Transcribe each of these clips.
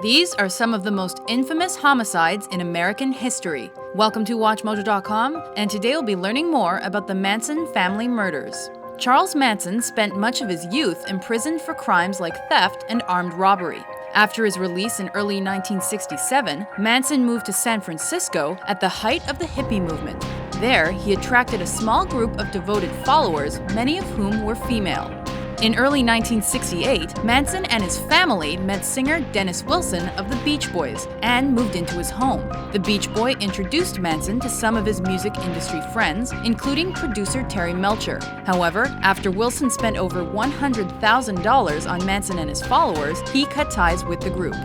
These are some of the most infamous homicides in American history. Welcome to WatchMojo.com, and today we'll be learning more about the Manson family murders. Charles Manson spent much of his youth imprisoned for crimes like theft and armed robbery. After his release in early 1967, Manson moved to San Francisco at the height of the hippie movement. There, he attracted a small group of devoted followers, many of whom were female. In early 1968, Manson and his family met singer Dennis Wilson of the Beach Boys and moved into his home. The Beach Boy introduced Manson to some of his music industry friends, including producer Terry Melcher. However, after Wilson spent over $100,000 on Manson and his followers, he cut ties with the group.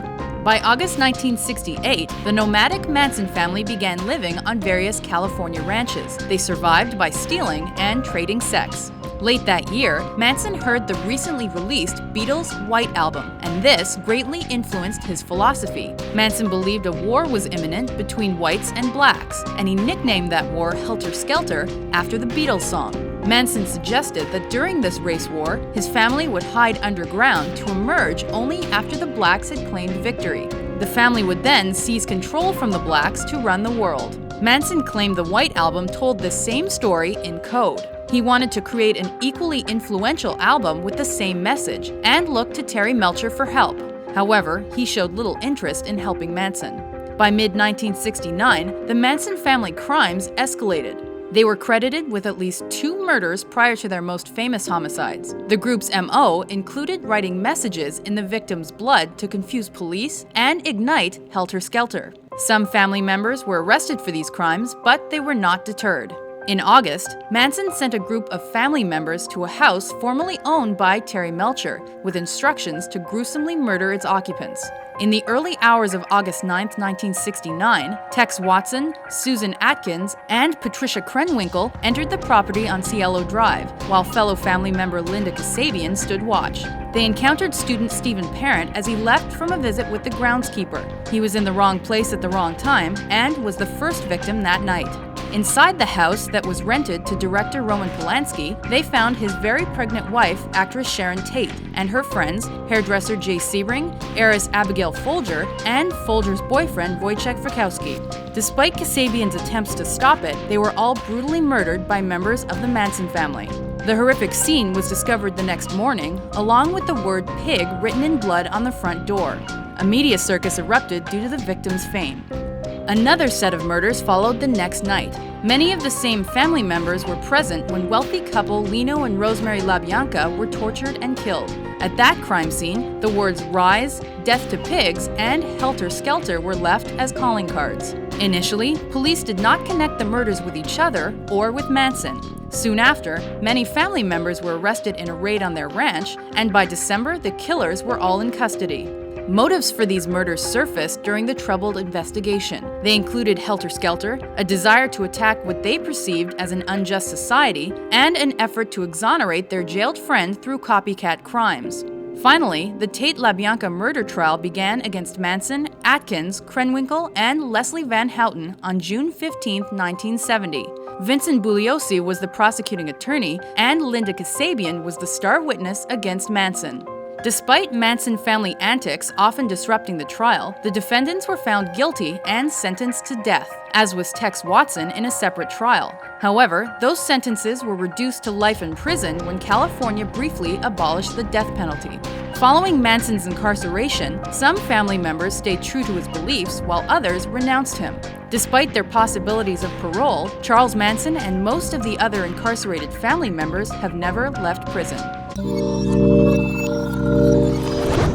By August 1968, the nomadic Manson family began living on various California ranches. They survived by stealing and trading sex. Late that year, Manson heard the recently released Beatles' White Album, and this greatly influenced his philosophy. Manson believed a war was imminent between whites and blacks, and he nicknamed that war Helter Skelter after the Beatles song. Manson suggested that during this race war, his family would hide underground to emerge only after the blacks had claimed victory. The family would then seize control from the blacks to run the world. Manson claimed the White Album told the same story in code. He wanted to create an equally influential album with the same message and looked to Terry Melcher for help. However, he showed little interest in helping Manson. By mid-1969, the Manson family crimes escalated. They were credited with at least 2 murders prior to their most famous homicides. The group's MO included writing messages in the victim's blood to confuse police and ignite Helter Skelter. Some family members were arrested for these crimes, but they were not deterred. In August, Manson sent a group of family members to a house formerly owned by Terry Melcher, with instructions to gruesomely murder its occupants. In the early hours of August 9, 1969, Tex Watson, Susan Atkins, and Patricia Krenwinkel entered the property on Cielo Drive, while fellow family member Linda Kasabian stood watch. They encountered student Stephen Parent as he left from a visit with the groundskeeper. He was in the wrong place at the wrong time and was the first victim that night. Inside the house that was rented to director Roman Polanski, they found his very pregnant wife, actress Sharon Tate, and her friends, hairdresser Jay Sebring, heiress Abigail Folger, and Folger's boyfriend Wojciech Frykowski. Despite Kasabian's attempts to stop it, they were all brutally murdered by members of the Manson family. The horrific scene was discovered the next morning, along with the word pig written in blood on the front door. A media circus erupted due to the victims' fame. Another set of murders followed the next night. Many of the same family members were present when wealthy couple Lino and Rosemary LaBianca were tortured and killed. At that crime scene, the words Rise, Death to Pigs, and Helter Skelter were left as calling cards. Initially, police did not connect the murders with each other or with Manson. Soon after, many family members were arrested in a raid on their ranch, and by December, the killers were all in custody. Motives for these murders surfaced during the troubled investigation. They included Helter Skelter, a desire to attack what they perceived as an unjust society, and an effort to exonerate their jailed friend through copycat crimes. Finally, the Tate-LaBianca murder trial began against Manson, Atkins, Krenwinkel, and Leslie Van Houten on June 15, 1970. Vincent Bugliosi was the prosecuting attorney, and Linda Kasabian was the star witness against Manson. Despite Manson family antics often disrupting the trial, the defendants were found guilty and sentenced to death, as was Tex Watson in a separate trial. However, those sentences were reduced to life in prison when California briefly abolished the death penalty. Following Manson's incarceration, some family members stayed true to his beliefs while others renounced him. Despite their possibilities of parole, Charles Manson and most of the other incarcerated family members have never left prison.